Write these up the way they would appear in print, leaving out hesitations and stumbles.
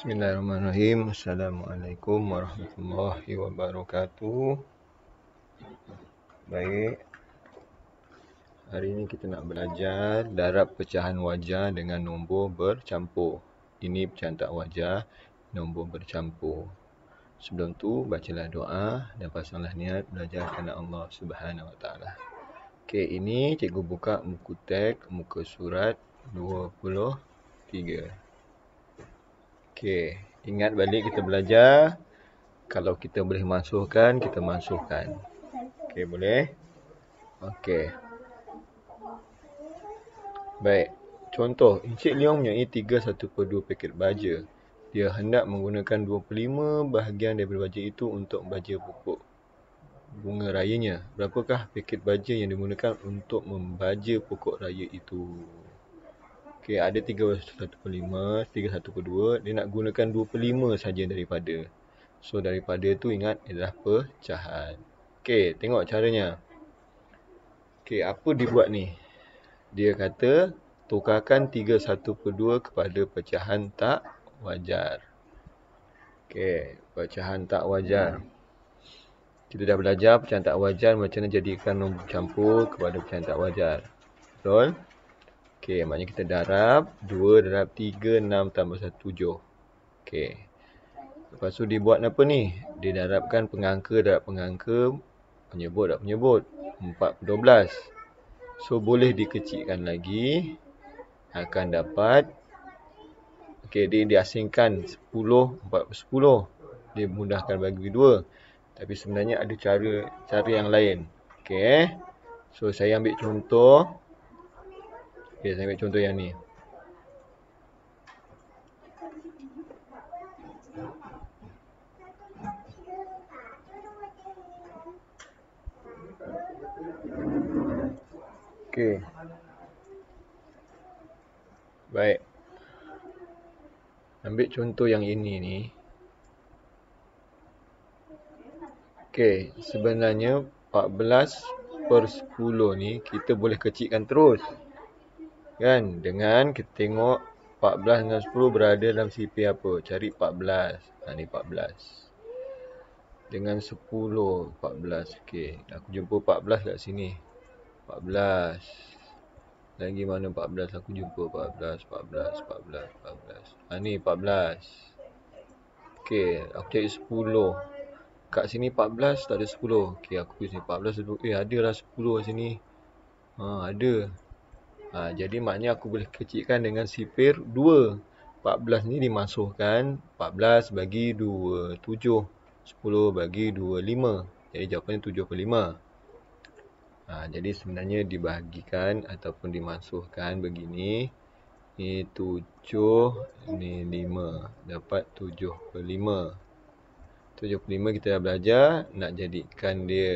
Bismillahirrahmanirrahim. Assalamualaikum warahmatullahi wabarakatuh. Baik, hari ini kita nak belajar darab pecahan wajah dengan nombor bercampur. Ini pecahan tak wajah, nombor bercampur. Sebelum tu, bacalah doa dan pasanglah niat belajar kerana Allah Subhanahu Wa Taala. Okey, ini cikgu buka muka teks, muka surat 23. Okey, ingat balik kita belajar. Kalau kita boleh masukkan, kita masukkan. Okey, boleh? Okey. Baik. Contoh, Encik Leong mempunyai 3/1/2 paket baja. Dia hendak menggunakan 25 bahagian daripada baja itu untuk membaja pokok bunga rayanya. Berapakah paket baja yang digunakan untuk membaja pokok raya itu? Okey, ada 3/1/5, 3/1/2. Dia nak gunakan 25 saja daripada. So, daripada tu ingat adalah pecahan. Okey, tengok caranya. Okey, apa dia buat ni? Dia kata, tukarkan 3/1/2 kepada pecahan tak wajar. Okey, pecahan tak wajar. Kita dah belajar pecahan tak wajar, macam mana jadikan nombor campur kepada pecahan tak wajar. Betul? Okey, maknanya kita darab 2 darab 3, 6 tambah 1, 7. Okey. Lepas tu dia buat apa ni? Dia darabkan pengangka darab pengangka, penyebut darab penyebut. 4 per 12. So, boleh dikecilkan lagi. Akan dapat. Okey, dia diasingkan 10, 4 per 10. Dia mudahkan bagi 2. Tapi sebenarnya ada cara yang lain. Okey. So, saya ambil contoh. Okey, saya ambil contoh yang ni. Okey. Baik. Ambil contoh yang ini ni. Okey, sebenarnya 14 per 10 ni kita boleh kecilkan terus. Kan? Dengan kita tengok 14 dengan 10 berada dalam sifir apa? Cari 14. Ni 14. Dengan 10, 14. Okey, aku jumpa 14 kat sini. 14. Lagi mana 14? Aku jumpa 14. Ni 14. Okey, aku cari 10. Kat sini 14, tak ada 10. Okey, aku pergi sini 14 dulu. Ada lah 10 kat sini. Ada. Jadi maknanya aku boleh kecilkan dengan sifir 2. 14 ni dimasukkan. 14 bagi 2, 7. 10 bagi 2, 5. Jadi jawapannya 7 per 5. Jadi sebenarnya dibahagikan ataupun dimasukkan begini. Ni 7, ni 5. Dapat 7 per 5. 7 per 5 kita dah belajar. Nak jadikan dia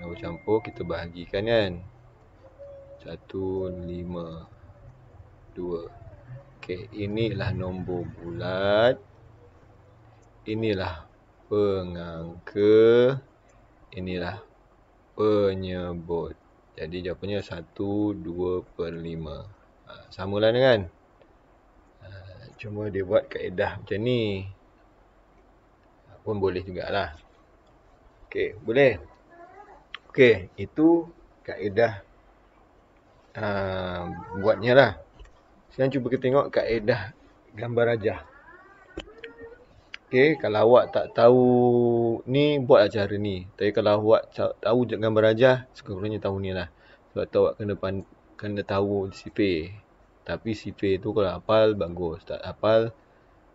nombor campur, kita bahagikan kan. 1, 5, 2. Okey, inilah nombor bulat. Inilah pengangka. Inilah penyebut. Jadi jawapannya 1, 2 per 5. Samalah dengan. Cuma dia buat kaedah macam ni. Pun boleh jugalah. Okey, boleh. Okey, itu kaedah buatnya lah. Sekarang cuba kita tengok kaedah gambar rajah. Okey, kalau awak tak tahu ni, buatlah cara ni. Tapi kalau awak tahu gambar rajah, sekurang-kurangnya tahu ni lah. Sebab tu awak kena tahu sifir. Tapi sifir tu kalau hafal, bagus. Tak hafal,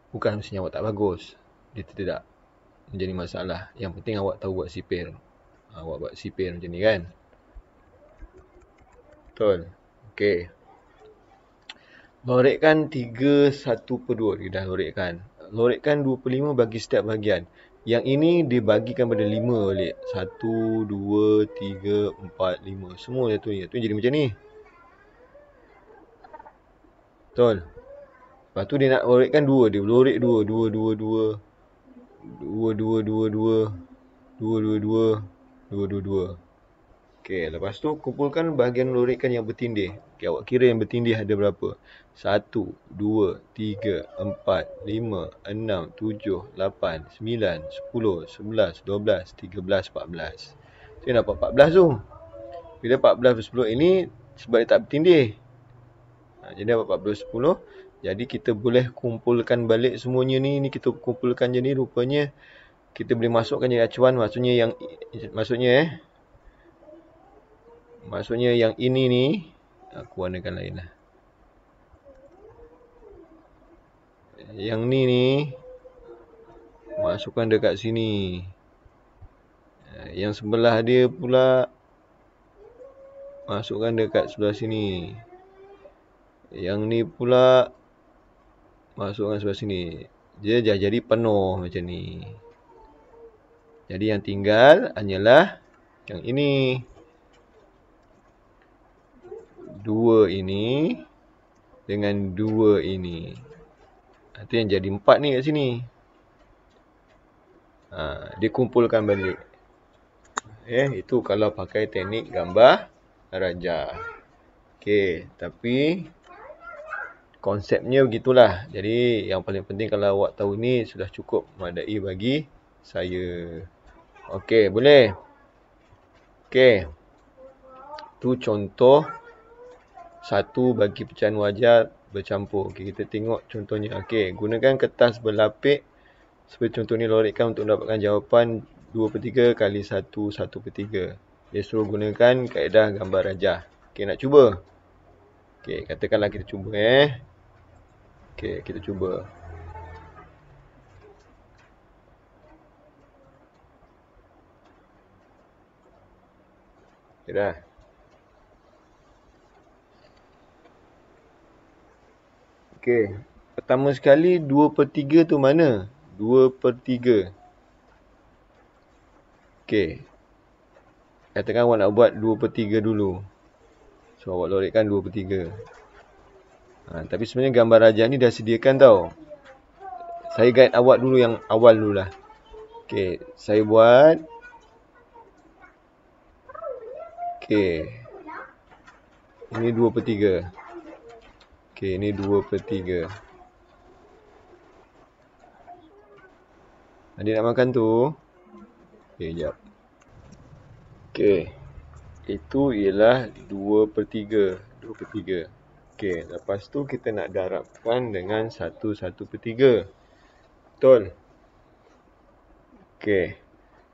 bukan mestinya awak tak bagus. Dia tidak menjadi masalah. Yang penting awak tahu buat sifir. Awak buat sifir macam ni kan. Betul. Okey. Lorekkan 3/1/2. Dia dah lorekkan. Lorekkan 2 per 5 bagi setiap bahagian. Yang ini dibagikan pada 5 balik. 1, 2, 3, 4, 5. Semua satu ni. Itu jadi macam ni. Betul. Lepas tu dia nak lorekkan 2. Dia lorek 2. 2, 2, 2. 2, 2, 2, 2. 2, 2, 2. 2, 2, 2. Okey, lepas tu kumpulkan bahagian lorekkan yang bertindih. Okay, awak kira yang bertindih ada berapa? 1, 2, 3, 4, 5, 6, 7, 8, 9, 10, 11, 12, 13, 14. Saya dapat 14 tu. Bila 14 per 10 ini sebab dia tak bertindih. Jadi dapat 14 per 10. Jadi kita boleh kumpulkan balik semuanya ni. Ni kita kumpulkan je ni, rupanya kita boleh masukkan jadi acuan. Maksudnya yang ini ni, aku warnakan lain lah. Yang ni masukkan dekat sini. Yang sebelah dia pula masukkan dekat sebelah sini. Yang ni pula masukkan sebelah sini. Dia dah jadi penuh macam ni. Jadi yang tinggal hanyalah yang ini. 2 ini dengan 2 ini. Itu yang jadi 4 ni kat sini. Dia kumpulkan balik. Itu kalau pakai teknik gambar rajah. Okey, tapi konsepnya begitulah. Jadi yang paling penting kalau awak tahu ni sudah cukup memadai bagi saya. Okey, boleh? Okey. Tu contoh 1 bagi pecahan wajar bercampur. Okey, kita tengok contohnya. Okey, gunakan kertas berlapik seperti contoh ni, lorikkan untuk mendapatkan jawapan 2/3 kali 1, 1/3. Dia suruh gunakan kaedah gambar rajah. Okey, nak cuba? Okey, katakanlah kita cuba Okey, kita cuba. Okey dah. Okey, pertama sekali 2/3 tu mana? 2/3. Okey. Katakan awak nak buat 2/3 dulu. So awak lorikkan 2/3. Tapi sebenarnya gambar rajah ni dah sediakan tau. Saya guide awak dulu yang awal dululah. Okey, saya buat. Okey. Ini 2/3. Okey, ini 2/3. Adik nak makan tu? Okey, jap. Okey. Itu ialah 2/3. 2/3. Okey, lepas tu kita nak darabkan dengan 1/3. Betul? Okey.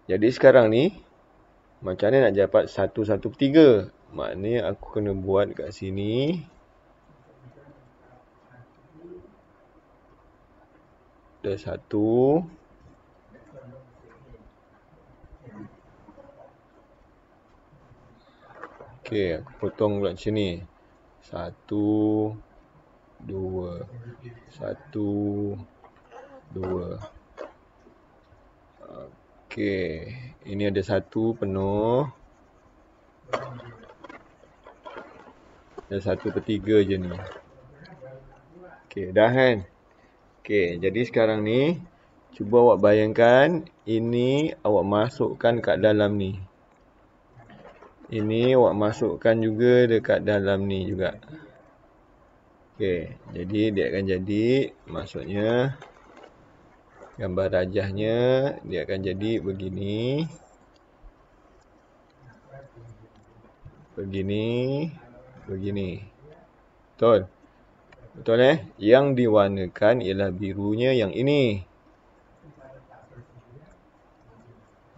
Jadi sekarang ni, macam mana nak dapat 1/3? Maknanya aku kena buat kat sini. Ada 1. Okey, aku potong pula macam ni. 1, 2. 1, 2. Okey, ini ada 1 penuh. Ada 1/3 je ni. Okey, dah kan? Okey, jadi sekarang ni cuba awak bayangkan ini awak masukkan kat dalam ni. Ini awak masukkan juga dekat dalam ni juga. Okey, jadi dia akan jadi, maksudnya gambar rajahnya dia akan jadi begini. Begini. Betul? Betul Yang diwarnakan ialah birunya yang ini.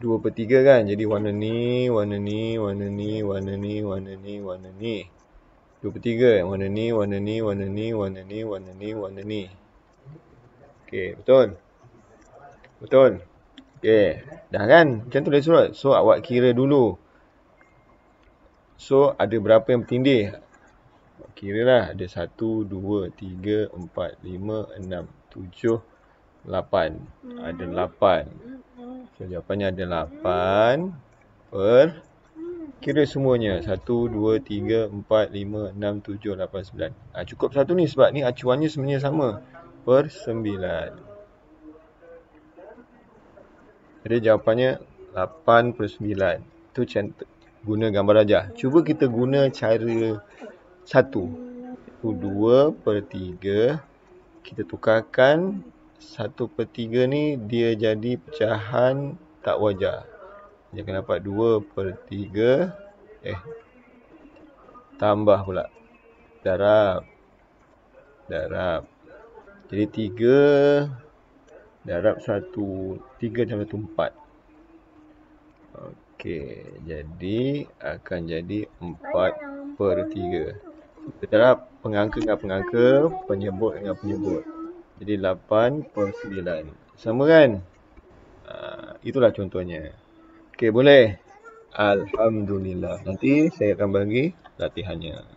2/3 kan? Jadi warna ni, warna ni, warna ni, warna ni, warna ni, warna ni. 2/3. Warna ni, warna ni, warna ni, warna ni, warna ni, warna ni. Okey, betul? Betul? Okey, dah kan? Macam tu dia surat. So, awak kira dulu. So, ada berapa yang bertindih? Kira lah. Ada 1, 2, 3, 4, 5, 6, 7, 8. Ada 8. So, jawapannya ada 8 per. Kira semuanya. 1, 2, 3, 4, 5, 6, 7, 8, 9. Cukup satu ni sebab ni acuannya sebenarnya sama. Per 9. Jadi jawapannya 8/9. Itu guna gambar rajah. Cuba kita guna cara Itu 2/3. Kita tukarkan 1/3 ni dia jadi pecahan tak wajar. Dia akan dapat 2/3. Tambah pula. Darab. Jadi 3 darab 1. 3 darab 1, 4. Okey, jadi akan jadi 4/3. Kita darab pengangka dengan pengangka, penyebut dengan penyebut. Jadi 8/9. Sama kan? Itulah contohnya. Okey, boleh? Alhamdulillah. Nanti saya akan bagi latihannya.